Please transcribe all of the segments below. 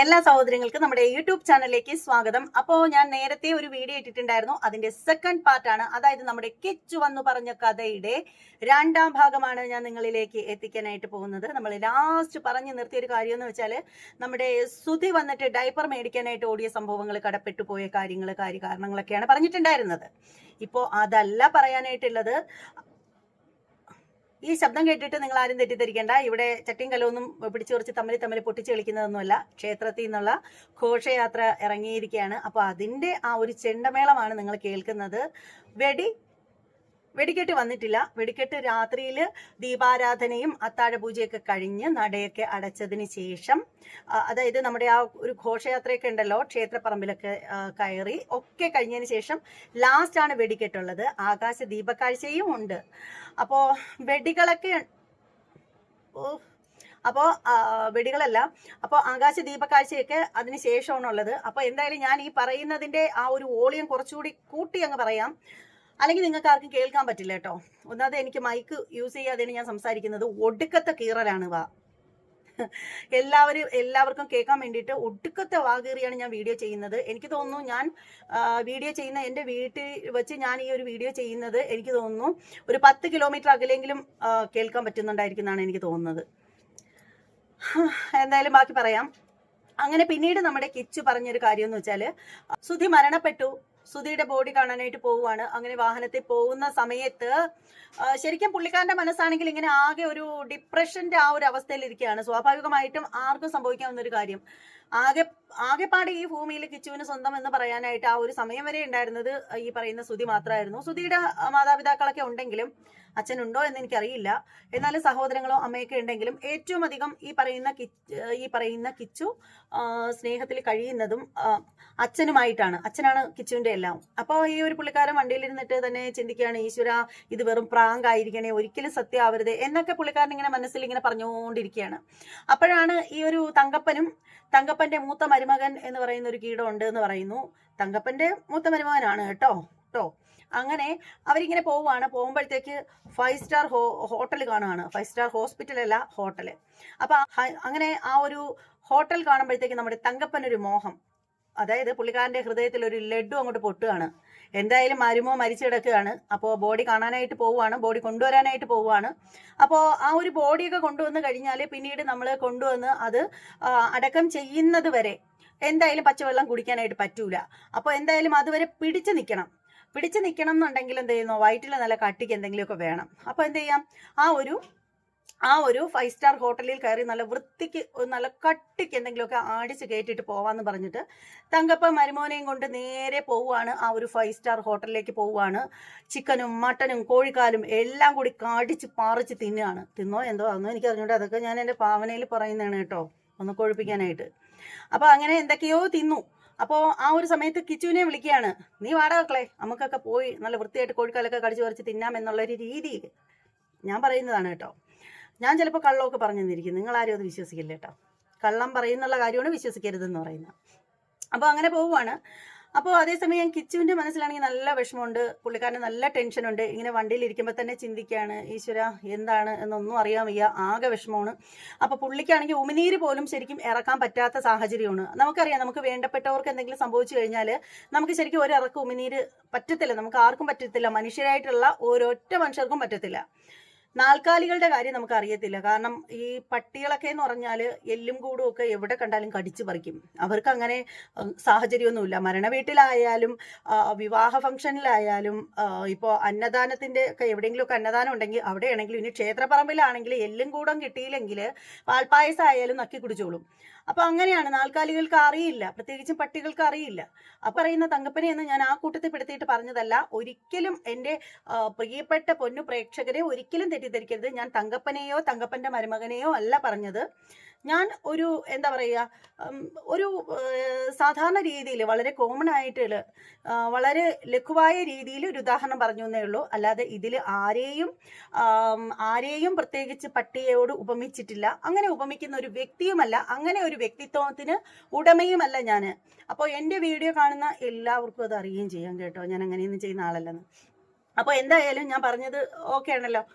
എല്ലാ സഹോദരങ്ങൾക്കും നമ്മുടെ യൂട്യൂബ് ചാനലിലേക്ക് സ്വാഗതം. അപ്പോൾ ഞാൻ നേരത്തെ ഒരു വീഡിയോ ഇട്ടിട്ടുണ്ടായിരുന്നു, അതിന്റെ സെക്കൻഡ് പാർട്ടാണ്. അതായത് നമ്മുടെ കിച്ചു വന്നു പറഞ്ഞ കഥയുടെ രണ്ടാം ഭാഗമാണ് ഞാൻ നിങ്ങളിലേക്ക് എത്തിക്കാനായിട്ട് പോകുന്നത്. നമ്മൾ ലാസ്റ്റ് പറഞ്ഞു നിർത്തിയ ഒരു കാര്യം എന്ന് വെച്ചാൽ, നമ്മുടെ സുധി വന്നിട്ട് ഡൈപ്പർ മേടിക്കാനായിട്ട് ഓടിയ സംഭവങ്ങൾ, കടപ്പെട്ടു പോയ കാര്യകാരണങ്ങളൊക്കെയാണ് പറഞ്ഞിട്ടുണ്ടായിരുന്നത്. ഇപ്പോൾ അതല്ല പറയാനായിട്ടുള്ളത്. ഈ ശബ്ദം കേട്ടിട്ട് നിങ്ങൾ ആരും തെറ്റിദ്ധരിക്കേണ്ട. ഇവിടെ ചട്ടിയും കലമൊന്നും പിടിച്ചു കുറച്ച് തമ്മിൽ പൊട്ടിച്ച് കളിക്കുന്നതൊന്നുമല്ല. ക്ഷേത്രത്തിൽ നിന്നുള്ള ഘോഷയാത്ര ഇറങ്ങിയിരിക്കുകയാണ്. അപ്പോൾ അതിൻ്റെ ആ ഒരു ചെണ്ടമേളമാണ് നിങ്ങൾ കേൾക്കുന്നത്. വെടിക്കെട്ട് വന്നിട്ടില്ല. വെടിക്കെട്ട് രാത്രിയിൽ ദീപാരാധനയും അത്താഴപൂജയൊക്കെ കഴിഞ്ഞ് നടയൊക്കെ അടച്ചതിന് ശേഷം, അതായത് നമ്മുടെ ആ ഒരു ഘോഷയാത്രയൊക്കെ ഉണ്ടല്ലോ, ക്ഷേത്രപ്പറമ്പിലൊക്കെ കയറി ഒക്കെ കഴിഞ്ഞതിന് ശേഷം ലാസ്റ്റാണ് വെടിക്കെട്ടുള്ളത്. ആകാശ ദീപക്കാഴ്ചയും ഉണ്ട്. അപ്പോൾ വെടികളൊക്കെ വെടികളല്ല, അപ്പോൾ ആകാശ ദീപക്കാഴ്ചയൊക്കെ അതിന് ശേഷമാണുള്ളത്. അപ്പോൾ എന്തായാലും ഞാൻ ഈ പറയുന്നതിൻ്റെ ആ ഒരു വോളിയം കുറച്ചുകൂടി കൂട്ടി അങ്ങ് പറയാം, അല്ലെങ്കിൽ നിങ്ങൾക്ക് ആർക്കും കേൾക്കാൻ പറ്റില്ല കേട്ടോ. ഒന്നാമത് എനിക്ക് മൈക്ക് യൂസ് ചെയ്യാതെയാണ് ഞാൻ സംസാരിക്കുന്നത്. ഒടുക്കത്തെ കീറലാണ് വാ. എല്ലാവർക്കും കേൾക്കാൻ വേണ്ടിയിട്ട് ഒടുക്കത്തെ വാ കീറിയാണ് ഞാൻ വീഡിയോ ചെയ്യുന്നത്. എനിക്ക് തോന്നുന്നു ഞാൻ വീഡിയോ ചെയ്യുന്ന എൻ്റെ വീട്ടിൽ വെച്ച് ഞാൻ ഈ ഒരു വീഡിയോ ചെയ്യുന്നത് എനിക്ക് തോന്നുന്നു ഒരു 10 കിലോമീറ്റർ അകലെങ്കിലും കേൾക്കാൻ പറ്റുന്നുണ്ടായിരിക്കും എന്നാണ് എനിക്ക് തോന്നുന്നത്. എന്തായാലും ബാക്കി പറയാം. അങ്ങനെ പിന്നീട് നമ്മുടെ കിച്ചു പറഞ്ഞൊരു കാര്യം എന്ന് വെച്ചാൽ, സുധി മരണപ്പെട്ടു, സുധിയുടെ ബോഡി കാണാനായിട്ട് പോവുകയാണ്. അങ്ങനെ വാഹനത്തിൽ പോകുന്ന സമയത്ത് ശരിക്കും പുള്ളിക്കാരന്റെ മനസ്സാണെങ്കിൽ ഇങ്ങനെ ആകെ ഒരു ഡിപ്രഷന്റെ ആ ഒരു അവസ്ഥയിലിരിക്കുകയാണ്. സ്വാഭാവികമായിട്ടും ആർക്കും സംഭവിക്കാവുന്ന ഒരു കാര്യം. ആകെപ്പാടെ ഈ ഭൂമിയിൽ കിച്ചുവിന് സ്വന്തം എന്ന് പറയാനായിട്ട് ആ ഒരു സമയം വരെ ഉണ്ടായിരുന്നത് ഈ പറയുന്ന സുധി മാത്രമായിരുന്നു. സുധിയുടെ മാതാപിതാക്കളൊക്കെ ഉണ്ടെങ്കിലും, അച്ഛനുണ്ടോ എന്ന് എനിക്കറിയില്ല, എന്നാലും സഹോദരങ്ങളോ അമ്മയൊക്കെ ഉണ്ടെങ്കിലും ഏറ്റവും അധികം ഈ പറയുന്ന കിച്ചു സ്നേഹത്തിൽ കഴിയുന്നതും അച്ഛനുമായിട്ടാണ്. അച്ഛനാണ് കിച്ചുവിന്റെ എല്ലാം. അപ്പോൾ ഈ ഒരു പുള്ളിക്കാരൻ വണ്ടിയിലിരുന്നിട്ട് തന്നെ ചിന്തിക്കുകയാണ്, ഈശ്വര ഇത് വെറും പ്രാങ്ക് ആയിരിക്കണേ, ഒരിക്കലും സത്യമാവരുത് എന്നൊക്കെ പുള്ളിക്കാരൻ ഇങ്ങനെ മനസ്സിൽ ഇങ്ങനെ പറഞ്ഞുകൊണ്ടിരിക്കുകയാണ്. അപ്പോഴാണ് ഈ ഒരു തങ്കപ്പന്റെ മൂത്ത മരുമകൻ എന്ന് പറയുന്ന ഒരു കീടം ഉണ്ട് എന്ന് പറയുന്നു. തങ്കപ്പന്റെ മൂത്ത മരുമകനാണ് കേട്ടോ. അങ്ങനെ അവരിങ്ങനെ പോകുമ്പോഴത്തേക്ക് 5 സ്റ്റാർ ഹോട്ടൽ കാണുകയാണ്. 5 സ്റ്റാർ ഹോസ്പിറ്റൽ അല്ല, ഹോട്ടല്. അപ്പൊ അങ്ങനെ ആ ഒരു ഹോട്ടൽ കാണുമ്പോഴത്തേക്ക് നമ്മുടെ തങ്കപ്പനൊരു മോഹം, അതായത് പുള്ളിക്കാരന്റെ ഹൃദയത്തിൽ ഒരു ലഡു അങ്ങോട്ട് പൊട്ടുകയാണ്. എന്തായാലും മരിച്ചു കിടക്കുകയാണ്. അപ്പോൾ ബോഡി കാണാനായിട്ട് പോവുകയാണ്, ബോഡി കൊണ്ടുവരാനായിട്ട് പോവുകയാണ്. അപ്പോൾ ആ ഒരു ബോഡിയൊക്കെ കൊണ്ടുവന്ന് കഴിഞ്ഞാൽ പിന്നീട് നമ്മൾ കൊണ്ടുവന്ന് അത് അടക്കം ചെയ്യുന്നത് വരെ എന്തായാലും പച്ചവെള്ളം കുടിക്കാനായിട്ട് പറ്റൂല. അപ്പോൾ എന്തായാലും അതുവരെ പിടിച്ചു നിൽക്കണം എന്നുണ്ടെങ്കിൽ എന്ത് ചെയ്യുന്നു, വയറ്റിൽ നല്ല കട്ടിക്ക് എന്തെങ്കിലുമൊക്കെ വേണം. അപ്പോൾ എന്ത് ചെയ്യാം, ആ ഒരു 5 സ്റ്റാർ ഹോട്ടലിൽ കയറി നല്ല വൃത്തിക്ക് നല്ല കട്ടിക്ക് എന്തെങ്കിലുമൊക്കെ അടിച്ച് കയറ്റിട്ട് പോവാന്ന് പറഞ്ഞിട്ട് തങ്കപ്പ മരുമോനെയും കൊണ്ട് നേരെ പോവുകയാണ്. ആ ഒരു 5 സ്റ്റാർ ഹോട്ടലിലേക്ക് പോവുകയാണ്. ചിക്കനും മട്ടനും കോഴിക്കാലും എല്ലാം കൂടി കടിച്ച് പറിച്ച് തിന്നുകയാണ്. തിന്നോ എന്തോ അതൊന്നും എനിക്ക് അറിഞ്ഞൂടെ, അതൊക്കെ ഞാൻ എൻ്റെ ഭാവനയിൽ പറയുന്നതാണ് കേട്ടോ, ഒന്ന് കൊഴുപ്പിക്കാനായിട്ട്. അപ്പോൾ അങ്ങനെ എന്തൊക്കെയോ തിന്നു. അപ്പോൾ ആ ഒരു സമയത്ത് കിച്ചുവിനെ വിളിക്കുകയാണ്, നീ വാടകളെ നമുക്കൊക്കെ പോയി നല്ല വൃത്തിയായിട്ട് കോഴിക്കാലൊക്കെ കടിച്ചു പറിച്ച് തിന്നാം എന്നുള്ളൊരു രീതിയിൽ ഞാൻ പറയുന്നതാണ് കേട്ടോ. ഞാൻ ചിലപ്പോൾ കള്ളമൊക്കെ പറഞ്ഞു തന്നിരിക്കും, നിങ്ങളാരും അത് വിശ്വസിക്കില്ല കേട്ടോ. കള്ളം പറയുന്നുള്ള കാര്യമാണ് വിശ്വസിക്കരുതെന്ന് പറയുന്നത്. അപ്പോൾ അങ്ങനെ പോവുകയാണ്. അപ്പോൾ അതേസമയം കിച്ചുവിൻ്റെ മനസ്സിലാണെങ്കിൽ നല്ല വിഷമമുണ്ട്, പുള്ളിക്കാരന് നല്ല ടെൻഷനുണ്ട്. ഇങ്ങനെ വണ്ടിയിൽ ഇരിക്കുമ്പോൾ തന്നെ ചിന്തിക്കുകയാണ്, ഈശ്വര എന്താണ് എന്നൊന്നും അറിയാൻ വയ്യ, ആകെ വിഷമമാണ്. അപ്പോൾ പുള്ളിക്കാണെങ്കിൽ ഉമിനീര് പോലും ശരിക്കും ഇറക്കാൻ പറ്റാത്ത സാഹചര്യമാണ്. നമുക്കറിയാം, നമുക്ക് വേണ്ടപ്പെട്ടവർക്ക് എന്തെങ്കിലും സംഭവിച്ചു കഴിഞ്ഞാൽ നമുക്ക് ശരിക്കും ഒരിറക്ക് ഉമിനീര് പറ്റത്തില്ല, നമുക്ക് ആർക്കും പറ്റത്തില്ല, മനുഷ്യരായിട്ടുള്ള ഓരോറ്റ മനുഷ്യർക്കും പറ്റത്തില്ല. നാൽക്കാലികളുടെ കാര്യം നമുക്ക് അറിയത്തില്ല. കാരണം ഈ പട്ടികളൊക്കെ എന്ന് പറഞ്ഞാൽ എല്ലും കൂടും ഒക്കെ എവിടെ കണ്ടാലും കടിച്ചു പറിക്കും. അവർക്ക് അങ്ങനെ സാഹചര്യമൊന്നുമില്ല. മരണ വീട്ടിലായാലും വിവാഹ ഫംഗ്ഷനിലായാലും ഇപ്പോൾ അന്നദാനത്തിൻ്റെ ഒക്കെ എവിടെയെങ്കിലുമൊക്കെ അന്നദാനം ഉണ്ടെങ്കിൽ അവിടെയാണെങ്കിലും, ഇനി ക്ഷേത്രപ്പറമ്പിലാണെങ്കിൽ എല്ലും കൂടം കിട്ടിയില്ലെങ്കിൽ പാൽപ്പായസം ആയാലും നക്കി കുടിച്ചോളും. അപ്പോൾ അങ്ങനെയാണ്, നാൽക്കാലികൾക്ക് അറിയില്ല, പ്രത്യേകിച്ചും പട്ടികൾക്ക് അറിയില്ല. അപ്പോൾ പറയുന്ന തങ്കപ്പനെ എന്ന് ഞാൻ ആ കൂട്ടത്തിൽ പെടുത്തിയിട്ട് പറഞ്ഞതല്ല. ഒരിക്കലും എൻ്റെ പ്രിയപ്പെട്ട പൊന്നു പ്രേക്ഷകരെ ഒരിക്കലും തെറ്റിദ്ധരിക്കരുത്. ഞാൻ തങ്കപ്പനെയോ തങ്കപ്പൻ്റെ മരുമകനെയോ അല്ല പറഞ്ഞത്. ഞാൻ ഒരു എന്താ പറയുക, ഒരു സാധാരണ രീതിയിൽ വളരെ കോമൺ ആയിട്ട് വളരെ ലഘുവായ രീതിയിൽ ഒരു ഉദാഹരണം പറഞ്ഞു എന്നേ ഉള്ളൂ. അല്ലാതെ ഇതിൽ ആരെയും പ്രത്യേകിച്ച് പട്ടികയോട് ഉപമിച്ചിട്ടില്ല. അങ്ങനെ ഉപമിക്കുന്ന ഒരു വ്യക്തിയുമല്ല, അങ്ങനെ ഒരു വ്യക്തിത്വത്തിന് ഉടമയുമല്ല ഞാൻ. അപ്പോൾ എൻ്റെ വീഡിയോ കാണുന്ന എല്ലാവർക്കും അത് അറിയുകയും ചെയ്യാം കേട്ടോ, ഞാൻ അങ്ങനെയൊന്നും ചെയ്യുന്ന ആളല്ലെന്ന്. അപ്പോൾ എന്തായാലും ഞാൻ പറഞ്ഞത് ഓക്കെ ആണല്ലോ.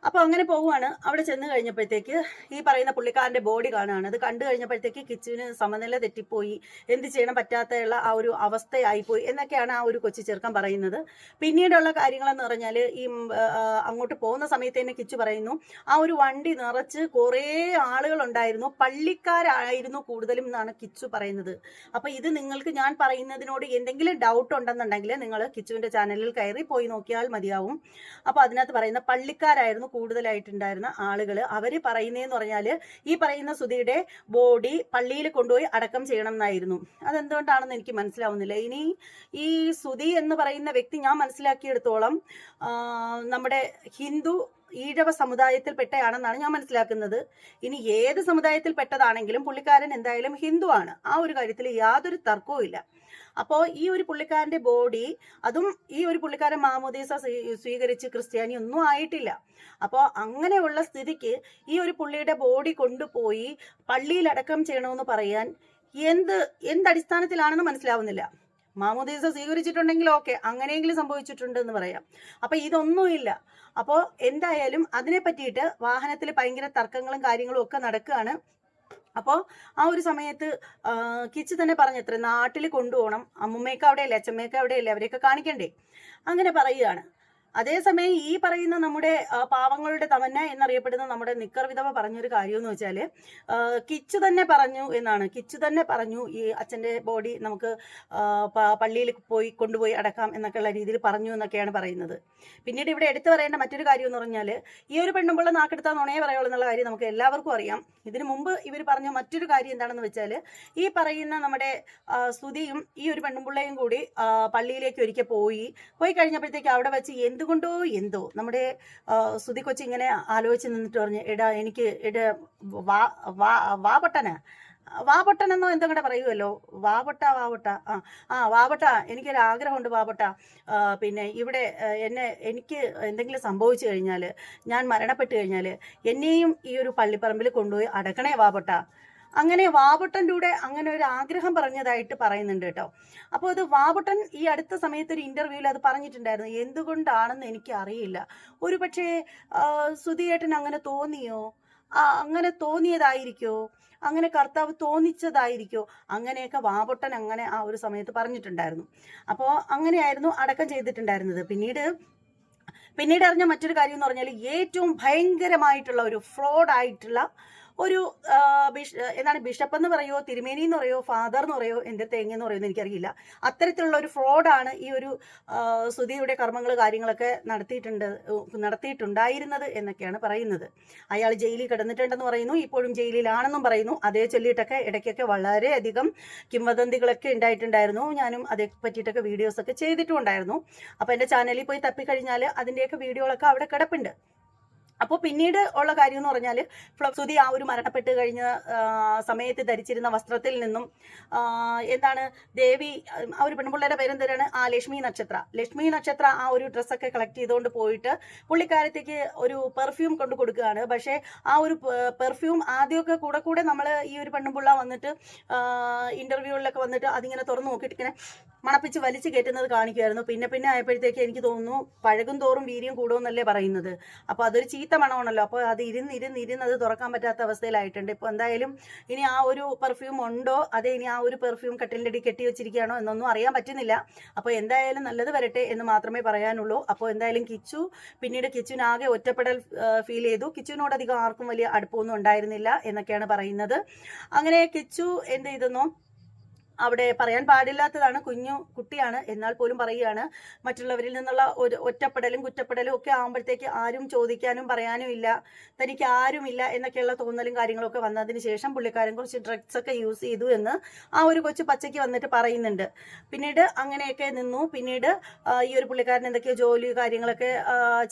അപ്പോൾ അങ്ങനെ പോവുകയാണ്. അവിടെ ചെന്ന് കഴിഞ്ഞപ്പോഴത്തേക്ക് ഈ പറയുന്ന പുള്ളിക്കാരൻ്റെ ബോഡി കാണുകയാണ്. അത് കണ്ടു കഴിഞ്ഞപ്പോഴത്തേക്ക് കിച്ചുവിന് സമനില തെറ്റിപ്പോയി, എന്ത് ചെയ്യണം പറ്റാത്തുള്ള ആ ഒരു അവസ്ഥയായിപ്പോയി എന്നൊക്കെയാണ് ആ ഒരു കൊച്ചു ചെറുക്കൻ പറയുന്നത്. പിന്നീടുള്ള കാര്യങ്ങളെന്ന് പറഞ്ഞാൽ അങ്ങോട്ട് പോകുന്ന സമയത്ത് തന്നെ കിച്ചു പറയുന്നു, ആ ഒരു വണ്ടി നിറച്ച് കുറേ ആളുകളുണ്ടായിരുന്നു, പള്ളിക്കാരായിരുന്നു കൂടുതലും എന്നാണ് കിച്ചു പറയുന്നത്. അപ്പോൾ ഇത് നിങ്ങൾക്ക് ഞാൻ പറയുന്നതിനോട് എന്തെങ്കിലും ഡൗട്ട് ഉണ്ടെന്നുണ്ടെങ്കിൽ നിങ്ങൾ കിച്ചുവിൻ്റെ ചാനലിൽ കയറി പോയി നോക്കിയാൽ മതിയാവും. അപ്പോൾ അതിനകത്ത് പറയുന്ന പള്ളിക്കാരായിരുന്നു കൂടുതലായിട്ടുണ്ടായിരുന്ന ആളുകൾ. അവർ പറയുന്നതെന്ന് പറഞ്ഞാൽ ഈ പറയുന്ന സുധിയുടെ ബോഡി പള്ളിയിൽ കൊണ്ടുപോയി അടക്കം ചെയ്യണം എന്നായിരുന്നു. അതെന്തുകൊണ്ടാണെന്ന് എനിക്ക് മനസ്സിലാവുന്നില്ല. ഇനി ഈ സുധി എന്ന് പറയുന്ന വ്യക്തി ഞാൻ മനസ്സിലാക്കിയെടുത്തോളം നമ്മുടെ ഹിന്ദു ഈഴവ സമുദായത്തിൽപ്പെട്ടയാണെന്നാണ് ഞാൻ മനസ്സിലാക്കുന്നത്. ഇനി ഏത് സമുദായത്തിൽപ്പെട്ടതാണെങ്കിലും പുള്ളിക്കാരൻ എന്തായാലും ഹിന്ദു ആണ്. ആ ഒരു കാര്യത്തിൽ യാതൊരു തർക്കവും ഇല്ല. അപ്പോൾ ഈ ഒരു പുള്ളിക്കാരൻ്റെ ബോഡി, അതും ഈ ഒരു പുള്ളിക്കാരൻ മാമോദീസ സ്വീകരിച്ച് ക്രിസ്ത്യാനി ഒന്നും ആയിട്ടില്ല. അപ്പോൾ അങ്ങനെയുള്ള സ്ഥിതിക്ക് ഈ ഒരു പുള്ളിയുടെ ബോഡി കൊണ്ടുപോയി പള്ളിയിൽ അടക്കം ചെയ്യണമെന്ന് പറയാൻ എന്തടിസ്ഥാനത്തിലാണെന്ന് മനസ്സിലാവുന്നില്ല. മാമോദീസ സ്വീകരിച്ചിട്ടുണ്ടെങ്കിൽ ഓക്കെ, അങ്ങനെയെങ്കിലും സംഭവിച്ചിട്ടുണ്ട് എന്ന് പറയാം. അപ്പം ഇതൊന്നുമില്ല. അപ്പോൾ എന്തായാലും അതിനെ പറ്റിയിട്ട് വാഹനത്തിൽ ഭയങ്കര തർക്കങ്ങളും കാര്യങ്ങളും ഒക്കെ നടക്കുകയാണ്. അപ്പോൾ ആ ഒരു സമയത്ത് കിച്ചു തന്നെ പറഞ്ഞത്രേ, നാട്ടിൽ കൊണ്ടുപോകണം, അമ്മുമ്മയൊക്കെ അവിടെയല്ലേ, അച്ഛമ്മയൊക്കെ അവിടെയല്ലേ, അവരെയൊക്കെ കാണിക്കണ്ടേ, അങ്ങനെ പറയുകയാണ്. അതേസമയം ഈ പറയുന്ന നമ്മുടെ പാവങ്ങളുടെ തമന്ന എന്നറിയപ്പെടുന്ന നമ്മുടെ നിക്കർ വിധവ പറഞ്ഞൊരു കാര്യം എന്ന് വെച്ചാൽ, കിച്ചു തന്നെ പറഞ്ഞു എന്നാണ്. കിച്ചു തന്നെ പറഞ്ഞു ഈ അച്ഛൻ്റെ ബോഡി നമുക്ക് പള്ളിയിൽ കൊണ്ടുപോയി അടക്കാം എന്നൊക്കെയുള്ള രീതിയിൽ പറഞ്ഞു എന്നൊക്കെയാണ് പറയുന്നത്. പിന്നീട് ഇവിടെ എടുത്തു പറയേണ്ട മറ്റൊരു കാര്യം എന്ന് പറഞ്ഞാൽ, ഈ ഒരു പെണ്ണുമ്പോൾ നാക്കെടുത്താൽ നുണയെ പറയുള്ളൂ എന്നുള്ള കാര്യം നമുക്ക് എല്ലാവർക്കും അറിയാം. ഇതിനു മുമ്പ് ഇവർ പറഞ്ഞ മറ്റൊരു കാര്യം എന്താണെന്ന് വെച്ചാൽ, ഈ പറയുന്ന നമ്മുടെ സ്തുതിയും ഈ ഒരു പെണ്ണുമ്പിള്ളയും കൂടി പള്ളിയിലേക്ക് ഒരിക്കൽ പോയി കഴിഞ്ഞപ്പോഴത്തേക്ക് അവിടെ വെച്ച് എന്തുകൊണ്ടോ എന്തോ നമ്മുടെ സ്തുതി കൊച്ചി ഇങ്ങനെ ആലോചിച്ച് നിന്നിട്ട് പറഞ്ഞു, വാപൊട്ടൻ എന്നോ എന്തോ കൂടെ പറയുമല്ലോ, വാപൊട്ട വാപൊട്ട എനിക്കൊരു ആഗ്രഹമുണ്ട് വാപൊട്ട, പിന്നെ ഇവിടെ എനിക്ക് എന്തെങ്കിലും സംഭവിച്ചു കഴിഞ്ഞാൽ, ഞാൻ മരണപ്പെട്ടു കഴിഞ്ഞാൽ എന്നെയും ഈ ഒരു പള്ളിപ്പറമ്പിൽ കൊണ്ടുപോയി അടക്കണേ വാപൊട്ട. അങ്ങനെ വാപൊട്ടൻ്റെ കൂടെ അങ്ങനെ ഒരു ആഗ്രഹം പറഞ്ഞതായിട്ട് പറയുന്നുണ്ട് കേട്ടോ. അപ്പോൾ അത് വാപൊട്ടൻ ഈ അടുത്ത സമയത്ത് ഒരു ഇന്റർവ്യൂവിൽ അത് പറഞ്ഞിട്ടുണ്ടായിരുന്നു. എന്തുകൊണ്ടാണെന്ന് എനിക്ക് അറിയില്ല, ഒരു പക്ഷേ സുധിയേട്ടൻ അങ്ങനെ തോന്നിയോ, അങ്ങനെ തോന്നിയതായിരിക്കോ, അങ്ങനെ കർത്താവ് തോന്നിച്ചതായിരിക്കോ, അങ്ങനെയൊക്കെ വാപൊട്ടൻ അങ്ങനെ ആ ഒരു സമയത്ത് പറഞ്ഞിട്ടുണ്ടായിരുന്നു. അപ്പോൾ അങ്ങനെയായിരുന്നു അടക്കം ചെയ്തിട്ടുണ്ടായിരുന്നത്. പിന്നീട് അറിഞ്ഞ മറ്റൊരു കാര്യം എന്ന് പറഞ്ഞാൽ, ഏറ്റവും ഭയങ്കരമായിട്ടുള്ള ഒരു ഫ്രോഡായിട്ടുള്ള ഒരു എന്താണ്, ബിഷപ്പ് എന്ന് പറയുമോ, തിരുമേനി എന്ന് പറയുമോ, ഫാദർ എന്ന് പറയുമോ, എൻ്റെ തേങ്ങ എന്ന് പറയുമെന്ന് എനിക്കറിയില്ല, അത്തരത്തിലുള്ള ഒരു ഫ്രോഡാണ് ഈ ഒരു സ്തുതിയുടെ കർമ്മങ്ങൾ കാര്യങ്ങളൊക്കെ നടത്തിയിട്ടുണ്ടായിരുന്നത് എന്നൊക്കെയാണ് പറയുന്നത്. അയാൾ ജയിലിൽ കിടന്നിട്ടുണ്ടെന്ന് പറയുന്നു, ഇപ്പോഴും ജയിലിലാണെന്നും പറയുന്നു. അതേ ചൊല്ലിയിട്ടൊക്കെ ഇടയ്ക്കൊക്കെ വളരെയധികം കിംവദന്തികളൊക്കെ ഉണ്ടായിട്ടുണ്ടായിരുന്നു. ഞാനും അതേ പറ്റിയിട്ടൊക്കെ വീഡിയോസൊക്കെ ചെയ്തിട്ടുണ്ടായിരുന്നു. അപ്പോൾ എൻ്റെ ചാനലിൽ പോയി തപ്പിക്കഴിഞ്ഞാൽ അതിൻ്റെയൊക്കെ വീഡിയോകളൊക്കെ അവിടെ കിടപ്പുണ്ട്. അപ്പോൾ പിന്നീട് ഉള്ള കാര്യം എന്ന് പറഞ്ഞാൽ, സ്തുതി ആ ഒരു മരണപ്പെട്ട് കഴിഞ്ഞ സമയത്ത് ധരിച്ചിരുന്ന വസ്ത്രത്തിൽ നിന്നും എന്താണ് ദേവി, ആ ഒരു പെൺപിള്ളേരുടെ പേരെന്തരാണ്, ലക്ഷ്മി നക്ഷത്ര ആ ഒരു ഡ്രസ്സൊക്കെ കളക്ട് ചെയ്തുകൊണ്ട് പോയിട്ട് പുള്ളിക്കാരത്തേക്ക് ഒരു പെർഫ്യൂം കൊണ്ട് കൊടുക്കുകയാണ്. പക്ഷേ ആ ഒരു പെർഫ്യൂം ആദ്യമൊക്കെ കൂടെ നമ്മൾ ഈ ഒരു പെൺപിള്ള വന്നിട്ട് ഇന്റർവ്യൂകളിലൊക്കെ വന്നിട്ട് അതിങ്ങനെ തുറന്നു നോക്കിയിട്ട് ഇങ്ങനെ മണപ്പിച്ച് വലിച്ചു കയറ്റുന്നത് കാണിക്കുമായിരുന്നു. പിന്നെ ആയപ്പോഴത്തേക്ക് എനിക്ക് തോന്നുന്നു പഴകും തോറും വീര്യം കൂടുമെന്നല്ലേ പറയുന്നത്. അപ്പോൾ അതൊരു ചീത്ത മണമാണല്ലോ. അപ്പോൾ അത് ഇരുന്ന് അത് തുറക്കാൻ പറ്റാത്ത അവസ്ഥയിലായിട്ടുണ്ട്. ഇപ്പോൾ എന്തായാലും ഇനി ആ ഒരു പെർഫ്യൂം ഉണ്ടോ, അതേ ഇനി ആ ഒരു പെർഫ്യൂം കട്ടിലിൻ്റെ അടി കെട്ടി വെച്ചിരിക്കുകയാണോ എന്നൊന്നും അറിയാൻ പറ്റുന്നില്ല. അപ്പോൾ എന്തായാലും നല്ലത് വരട്ടെ എന്ന് മാത്രമേ പറയാനുള്ളൂ. അപ്പോൾ എന്തായാലും പിന്നീട് കിച്ചുവിനാകെ ഒറ്റപ്പെടൽ ഫീൽ ചെയ്തു. കിച്ചുവിനോട് അധികം ആർക്കും വലിയ അടുപ്പമൊന്നും ഉണ്ടായിരുന്നില്ല എന്നൊക്കെയാണ് പറയുന്നത്. അങ്ങനെ കിച്ചു എന്ത് ചെയ്തെന്നോ, അവിടെ പറയാൻ പാടില്ലാത്തതാണ്, കുട്ടിയാണ്, എന്നാൽ പോലും പറയുകയാണ്. മറ്റുള്ളവരിൽ നിന്നുള്ള ഒരു ഒറ്റപ്പെടലും കുറ്റപ്പെടലും ഒക്കെ ആകുമ്പോഴത്തേക്ക് ആരും ചോദിക്കാനും പറയാനും ഇല്ല, തനിക്ക് ആരുമില്ല എന്നൊക്കെയുള്ള തോന്നലും കാര്യങ്ങളൊക്കെ വന്നതിന് ശേഷം പുള്ളിക്കാരൻ കുറച്ച് ഡ്രഗ്സ് ഒക്കെ യൂസ് ചെയ്തു എന്ന് ആ ഒരു കൊച്ചു പച്ചയ്ക്ക് വന്നിട്ട് പറയുന്നുണ്ട്. പിന്നീട് അങ്ങനെയൊക്കെ നിന്നു. പിന്നീട് ഈ ഒരു പുള്ളിക്കാരൻ എന്തൊക്കെയോ ജോലി കാര്യങ്ങളൊക്കെ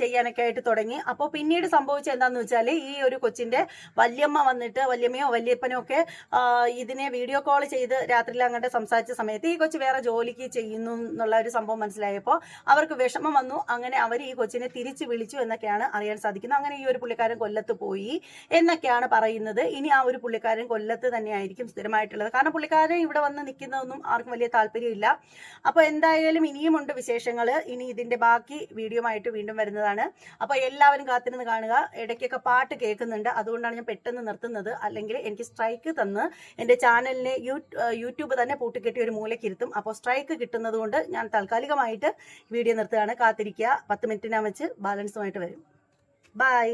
ചെയ്യാനൊക്കെ ആയിട്ട് തുടങ്ങി. അപ്പോൾ പിന്നീട് സംഭവിച്ചത് എന്താണെന്ന് വെച്ചാൽ, ഈ ഒരു കൊച്ചിൻ്റെ വല്യമ്മയോ വല്യപ്പനോ ഒക്കെ ഇതിനെ വീഡിയോ കോൾ ചെയ്ത് രാത്രിയിൽ അങ്ങോട്ട് സംസാരിച്ച സമയത്ത് ഈ കൊച്ചു വേറെ ജോലിക്ക് ചെയ്യുന്നു എന്നുള്ള ഒരു സംഭവം മനസ്സിലായപ്പോൾ അവർക്ക് വിഷമം വന്നു. അങ്ങനെ അവർ ഈ കൊച്ചിനെ തിരിച്ചു വിളിച്ചു എന്നൊക്കെയാണ് അറിയാൻ സാധിക്കുന്നത്. അങ്ങനെ ഈ ഒരു പുള്ളിക്കാരൻ കൊല്ലത്ത് പോയി എന്നൊക്കെയാണ് പറയുന്നത്. ഇനി ആ ഒരു പുള്ളിക്കാരൻ കൊല്ലത്ത് തന്നെയായിരിക്കും സ്ഥിരമായിട്ടുള്ളത്. കാരണം പുള്ളിക്കാരൻ ഇവിടെ വന്ന് നിൽക്കുന്നതൊന്നും ആർക്കും വലിയ താല്പര്യമില്ല. അപ്പോൾ എന്തായാലും ഇനിയുമുണ്ട് വിശേഷങ്ങൾ. ഇനി ഇതിന്റെ ബാക്കി വീഡിയോ ആയിട്ട് വീണ്ടും വരുന്നതാണ്. അപ്പോൾ എല്ലാവരും കാത്തിരുന്ന് കാണുക. ഇടയ്ക്കൊക്കെ പാട്ട് കേൾക്കുന്നുണ്ട്, അതുകൊണ്ടാണ് ഞാൻ പെട്ടെന്ന് നിർത്തുന്നത്. അല്ലെങ്കിൽ എനിക്ക് സ്ട്രൈക്ക് തന്ന് എൻ്റെ ചാനലിനെ യൂട്യൂബ് തന്നെ പൂട്ടിക്കെട്ടി ഒരു മൂലക്കിരുത്തും. അപ്പോൾ സ്ട്രൈക്ക് കിട്ടുന്നത് കൊണ്ട് ഞാൻ താൽക്കാലികമായിട്ട് വീഡിയോ നിർത്തുകയാണ്. കാത്തിരിക്കുക. 10 മിനിറ്റിനകം വെച്ച് ബാലൻസുമായിട്ട് വരും. ബൈ.